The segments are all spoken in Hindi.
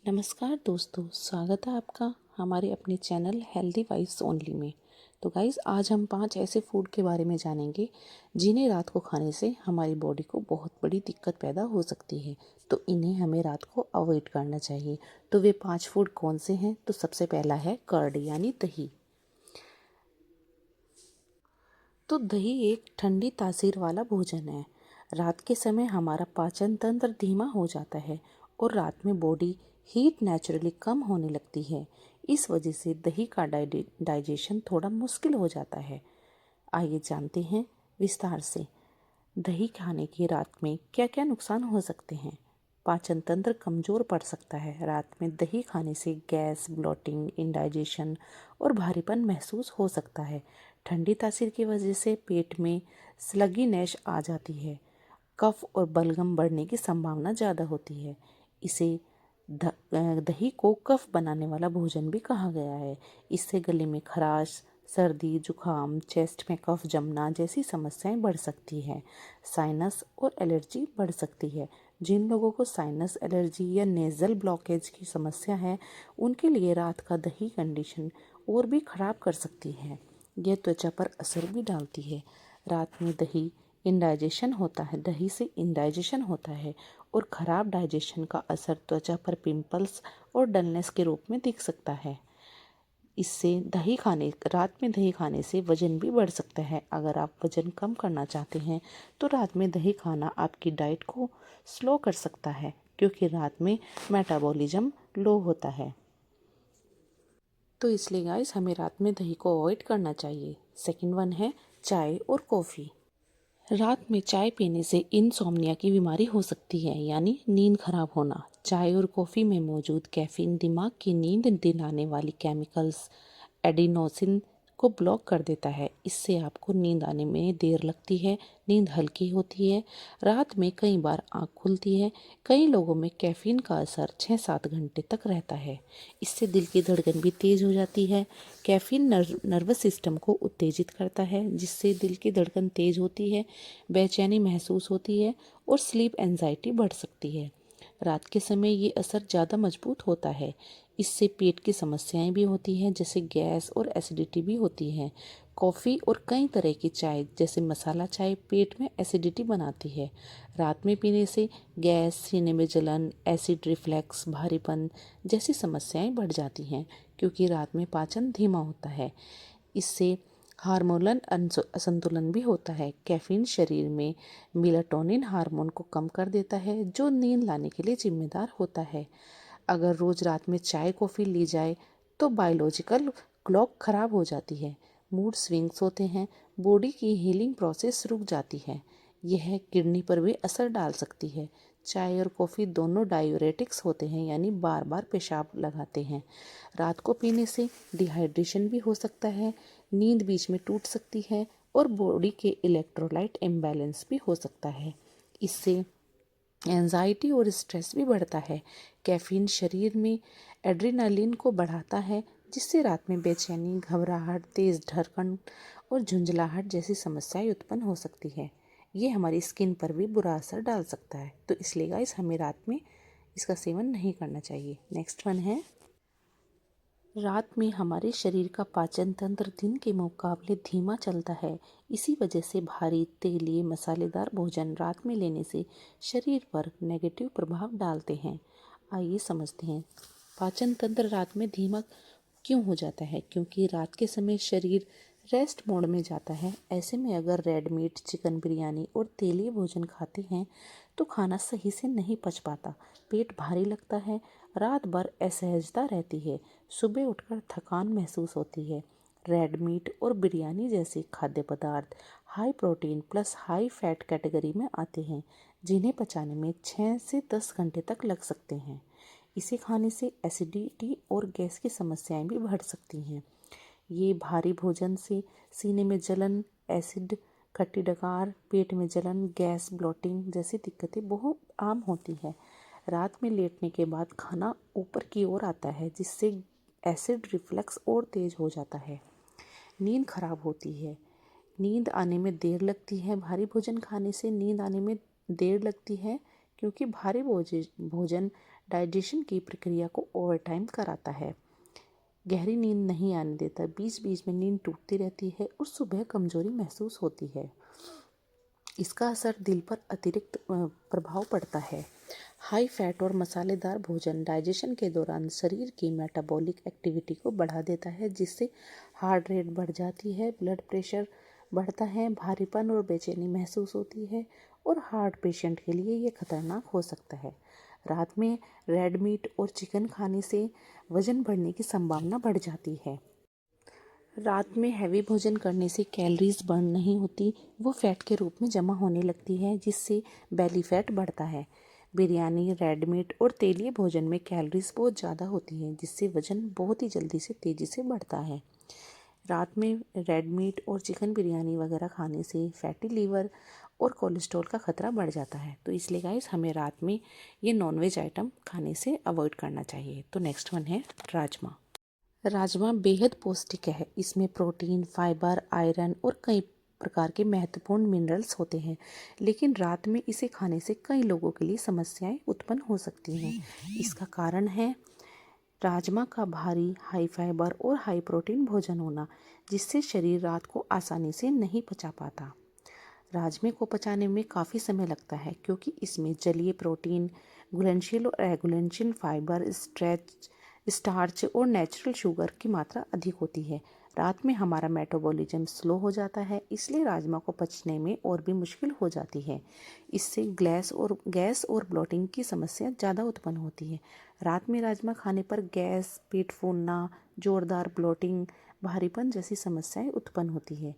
नमस्कार दोस्तों, स्वागत है आपका हमारे अपने चैनल हेल्दी वाइब्स ओनली में। तो गाइस, आज हम 5 ऐसे फूड के बारे में जानेंगे जिन्हें रात को खाने से हमारी बॉडी को बहुत बड़ी दिक्कत पैदा हो सकती है। तो इन्हें हमें रात को अवॉइड करना चाहिए। तो वे 5 फूड कौन से हैं? तो सबसे पहला है कर्ड यानी दही। तो दही एक ठंडी तासीर वाला भोजन है। रात के समय हमारा पाचन तंत्र धीमा हो जाता है और रात में बॉडी हीट नेचुरली कम होने लगती है। इस वजह से दही का डाइजेशन थोड़ा मुश्किल हो जाता है। आइए जानते हैं विस्तार से दही खाने के रात में क्या क्या नुकसान हो सकते हैं। पाचन तंत्र कमज़ोर पड़ सकता है। रात में दही खाने से गैस, ब्लोटिंग, इंडाइजेशन और भारीपन महसूस हो सकता है। ठंडी तासीर की वजह से पेट में स्लगीनेस आ जाती है। कफ और बलगम बढ़ने की संभावना ज़्यादा होती है। इसे दही को कफ बनाने वाला भोजन भी कहा गया है। इससे गले में खराश, सर्दी, जुखाम, चेस्ट में कफ जमना जैसी समस्याएं बढ़ सकती है। साइनस और एलर्जी बढ़ सकती है। जिन लोगों को साइनस एलर्जी या नेज़ल ब्लॉकेज की समस्या है, उनके लिए रात का दही कंडीशन और भी खराब कर सकती है। यह त्वचा पर असर भी डालती है। रात में दही से इंडाइजेशन होता है और ख़राब डाइजेशन का असर त्वचा पर पिंपल्स और डलनेस के रूप में दिख सकता है। इससे रात में दही खाने से वज़न भी बढ़ सकता है। अगर आप वज़न कम करना चाहते हैं तो रात में दही खाना आपकी डाइट को स्लो कर सकता है, क्योंकि रात में मेटाबॉलिज्म लो होता है। तो इसलिए गाइस, हमें रात में दही को अवॉइड करना चाहिए। सेकंड वन है चाय और कॉफ़ी। रात में चाय पीने से इनसोम्निया की बीमारी हो सकती है, यानी नींद खराब होना। चाय और कॉफ़ी में मौजूद कैफीन दिमाग की नींद दिलाने वाली केमिकल्स एडिनोसिन को ब्लॉक कर देता है। इससे आपको नींद आने में देर लगती है, नींद हल्की होती है, रात में कई बार आँख खुलती है। कई लोगों में कैफीन का असर 6-7 घंटे तक रहता है। इससे दिल की धड़कन भी तेज़ हो जाती है। कैफीन नर्वस सिस्टम को उत्तेजित करता है, जिससे दिल की धड़कन तेज़ होती है, बेचैनी महसूस होती है और स्लीप एंजाइटी बढ़ सकती है। रात के समय ये असर ज़्यादा मजबूत होता है। इससे पेट की समस्याएं भी होती हैं, जैसे गैस और एसिडिटी भी होती है। कॉफ़ी और कई तरह की चाय जैसे मसाला चाय पेट में एसिडिटी बनाती है। रात में पीने से गैस, सीने में जलन, एसिड रिफ्लक्स, भारीपन जैसी समस्याएं बढ़ जाती हैं, क्योंकि रात में पाचन धीमा होता है। इससे हार्मोनल असंतुलन भी होता है। कैफीन शरीर में मेलाटोनिन हार्मोन को कम कर देता है, जो नींद लाने के लिए जिम्मेदार होता है। अगर रोज रात में चाय कॉफ़ी ली जाए तो बायोलॉजिकल क्लॉक खराब हो जाती है, मूड स्विंग्स होते हैं, बॉडी की हीलिंग प्रोसेस रुक जाती है। यह किडनी पर भी असर डाल सकती है। चाय और कॉफ़ी दोनों डायूरेटिक्स होते हैं, यानी बार बार पेशाब लगाते हैं। रात को पीने से डिहाइड्रेशन भी हो सकता है, नींद बीच में टूट सकती है और बॉडी के इलेक्ट्रोलाइट इम्बैलेंस भी हो सकता है। इससे एंजाइटी और स्ट्रेस भी बढ़ता है। कैफीन शरीर में एड्रेनालिन को बढ़ाता है, जिससे रात में बेचैनी, घबराहट, तेज़ धड़कन और झुंझलाहट जैसी समस्याएं उत्पन्न हो सकती है। ये हमारी स्किन पर भी बुरा असर डाल सकता है। तो इसलिए गाइस, हमें रात में इसका सेवन नहीं करना चाहिए। नेक्स्ट वन है, रात में हमारे शरीर का पाचन तंत्र दिन के मुकाबले धीमा चलता है। इसी वजह से भारी, तेलीय, मसालेदार भोजन रात में लेने से शरीर पर नेगेटिव प्रभाव डालते हैं। आइए समझते हैं पाचन तंत्र रात में धीमा क्यों हो जाता है। क्योंकि रात के समय शरीर रेस्ट मोड में जाता है। ऐसे में अगर रेड मीट, चिकन, बिरयानी और तेलीय भोजन खाते हैं तो खाना सही से नहीं पच पाता, पेट भारी लगता है, रात भर असहजता रहती है, सुबह उठकर थकान महसूस होती है। रेड मीट और बिरयानी जैसे खाद्य पदार्थ high protein plus high fat category में आते हैं, जिन्हें पचाने में 6 से 10 घंटे तक लग सकते हैं। इसे खाने से एसिडिटी और गैस की समस्याएं भी बढ़ सकती हैं। ये भारी भोजन से सीने में जलन, एसिड, खट्टी डकार, पेट में जलन, गैस, ब्लोटिंग जैसी दिक्कतें बहुत आम होती है। रात में लेटने के बाद खाना ऊपर की ओर आता है, जिससे एसिड रिफ्लक्स और तेज हो जाता है। नींद खराब होती है, नींद आने में देर लगती है। भारी भोजन खाने से नींद आने में देर लगती है, क्योंकि भारी भोजन डाइजेशन की प्रक्रिया को ओवरटाइम कराता है, गहरी नींद नहीं आने देता, बीच बीच में नींद टूटती रहती है और सुबह कमजोरी महसूस होती है। इसका असर दिल पर अतिरिक्त प्रभाव पड़ता है। हाई फैट और मसालेदार भोजन डाइजेशन के दौरान शरीर की मेटाबॉलिक एक्टिविटी को बढ़ा देता है, जिससे हार्ट रेट बढ़ जाती है, ब्लड प्रेशर बढ़ता है, भारीपन और बेचैनी महसूस होती है और हार्ट पेशेंट के लिए ये खतरनाक हो सकता है। रात में रेड मीट और चिकन खाने से वजन बढ़ने की संभावना बढ़ जाती है। रात में हैवी भोजन करने से कैलोरीज बर्न नहीं होती, वो फैट के रूप में जमा होने लगती है, जिससे बेली फैट बढ़ता है। बिरयानी, रेड मीट और तेलीय भोजन में कैलोरीज बहुत ज़्यादा होती हैं, जिससे वजन बहुत ही जल्दी से तेज़ी से बढ़ता है। रात में रेड मीट और चिकन बिरयानी वगैरह खाने से फैटी लीवर और कोलेस्ट्रॉल का खतरा बढ़ जाता है। तो इसलिए गाइस हमें रात में ये नॉनवेज आइटम खाने से अवॉइड करना चाहिए। तो नेक्स्ट वन है राजमा। राजमा बेहद पौष्टिक है। इसमें प्रोटीन, फाइबर, आयरन और कई प्रकार के महत्वपूर्ण मिनरल्स होते हैं, लेकिन रात में इसे खाने से कई लोगों के लिए समस्याएं उत्पन्न हो सकती हैं। इसका कारण है राजमा का भारी, हाई फाइबर और हाई प्रोटीन भोजन होना, जिससे शरीर रात को आसानी से नहीं पचा पाता। राजमे को पचाने में काफ़ी समय लगता है, क्योंकि इसमें जलीय प्रोटीन, घुलनशील और अघुलनशील फाइबर, स्टार्च और नेचुरल शुगर की मात्रा अधिक होती है। रात में हमारा मेटाबॉलिज्म स्लो हो जाता है, इसलिए राजमा को पचने में और भी मुश्किल हो जाती है। इससे गैस और ब्लोटिंग की समस्या ज़्यादा उत्पन्न होती है। रात में राजमा खाने पर गैस, पेट फूलना, जोरदार ब्लोटिंग, भारीपन जैसी समस्याएं उत्पन्न होती है।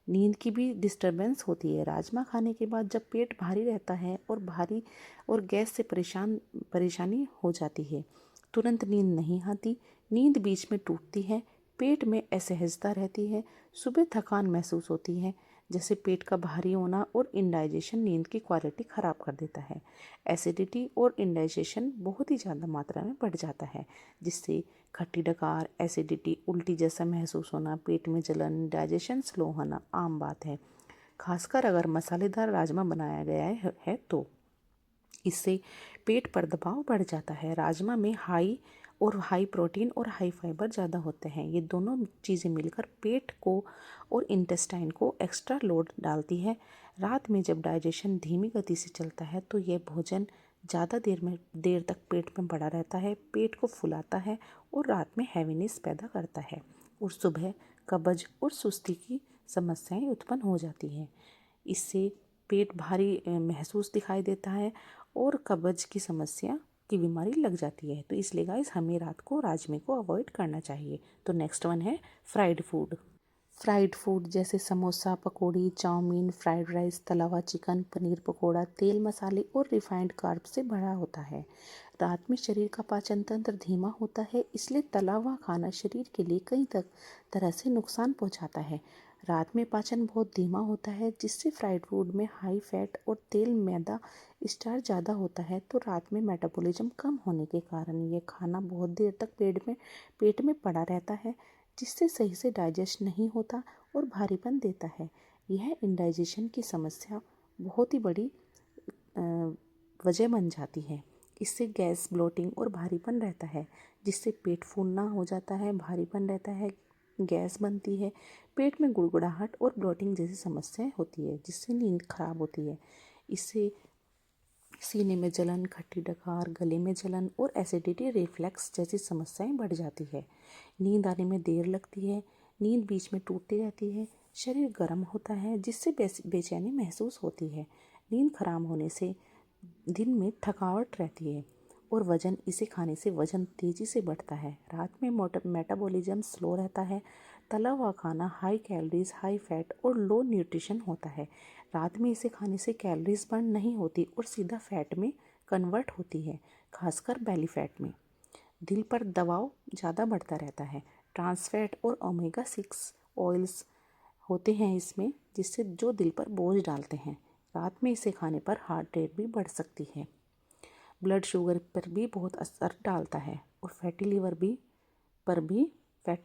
नींद की भी डिस्टरबेंस होती है। राजमा खाने के बाद जब पेट भारी रहता है और गैस से परेशानी हो जाती है, तुरंत नींद नहीं आती, नींद बीच में टूटती है, पेट में असहजता रहती है, सुबह थकान महसूस होती है, जैसे पेट का भारी होना और इंडाइजेशन नींद की क्वालिटी ख़राब कर देता है। एसिडिटी और इंडाइजेशन बहुत ही ज़्यादा मात्रा में बढ़ जाता है, जिससे खट्टी डकार, एसिडिटी, उल्टी जैसा महसूस होना, पेट में जलन, डाइजेशन स्लो होना आम बात है। खासकर अगर मसालेदार राजमा बनाया गया है तो इससे पेट पर दबाव बढ़ जाता है। राजमा में हाई प्रोटीन और हाई फाइबर ज़्यादा होते हैं। ये दोनों चीज़ें मिलकर पेट को और इंटेस्टाइन को एक्स्ट्रा लोड डालती है। रात में जब डाइजेशन धीमी गति से चलता है तो यह भोजन ज़्यादा देर तक पेट में पड़ा रहता है, पेट को फुलाता है और रात में हैवीनेस पैदा करता है और सुबह कब्ज और सुस्ती की समस्याएं उत्पन्न हो जाती हैं। इससे पेट भारी महसूस दिखाई देता है और कब्ज की समस्या की बीमारी लग जाती है। तो इसलिए गाइस हमें रात को राजमे को अवॉइड करना चाहिए। तो नेक्स्ट वन है फ्राइड फूड। फ्राइड फूड जैसे समोसा, पकौड़ी, चाउमीन, फ्राइड राइस, तला हुआ चिकन, पनीर पकौड़ा तेल, मसाले और रिफाइंड कार्ब से भरा होता है। रात में शरीर का पाचन तंत्र धीमा होता है, इसलिए तला हुआ खाना शरीर के लिए कई तरह से नुकसान पहुंचाता है। रात में पाचन बहुत धीमा होता है, जिससे फ्राइड फूड में हाई फैट और तेल, मैदा, स्टार्च ज़्यादा होता है। तो रात में मेटाबॉलिज्म कम होने के कारण ये खाना बहुत देर तक पेट में पड़ा रहता है, जिससे सही से डाइजेस्ट नहीं होता और भारीपन देता है। यह इंडाइजेशन की समस्या बहुत ही बड़ी वजह बन जाती है। इससे गैस, ब्लोटिंग और भारीपन रहता है, जिससे पेट फूलना हो जाता है, भारीपन रहता है, गैस बनती है, पेट में गुड़गुड़ाहट और ब्लोटिंग जैसी समस्याएं होती है, जिससे नींद खराब होती है। इससे सीने में जलन, खट्टी डकार, गले में जलन और एसिडिटी रिफ्लक्स जैसी समस्याएं बढ़ जाती है। नींद आने में देर लगती है, नींद बीच में टूटती रहती है, शरीर गर्म होता है, जिससे बेचैनी महसूस होती है। नींद खराब होने से दिन में थकावट रहती है और इसे खाने से वजन तेज़ी से बढ़ता है। रात में मेटाबॉलिज्म स्लो रहता है। तला हुआ खाना हाई कैलोरीज, हाई फैट और लो न्यूट्रिशन होता है। रात में इसे खाने से कैलोरीज बर्न नहीं होती और सीधा फैट में कन्वर्ट होती है, खासकर बेली फैट में। दिल पर दबाव ज़्यादा बढ़ता रहता है। ट्रांस फैट और ओमेगा 6 ऑयल्स होते हैं इसमें, जिससे जो दिल पर बोझ डालते हैं। रात में इसे खाने पर हार्ट रेट भी बढ़ सकती है, ब्लड शुगर पर भी बहुत असर डालता है और फैटी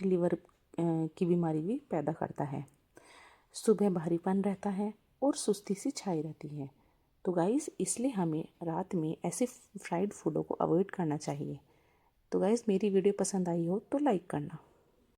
लीवर की बीमारी भी पैदा करता है। सुबह भारीपन रहता है और सुस्ती सी छाई रहती है। तो गाइस इसलिए हमें रात में ऐसे फ्राइड फूडों को अवॉइड करना चाहिए। तो गाइस मेरी वीडियो पसंद आई हो तो लाइक करना।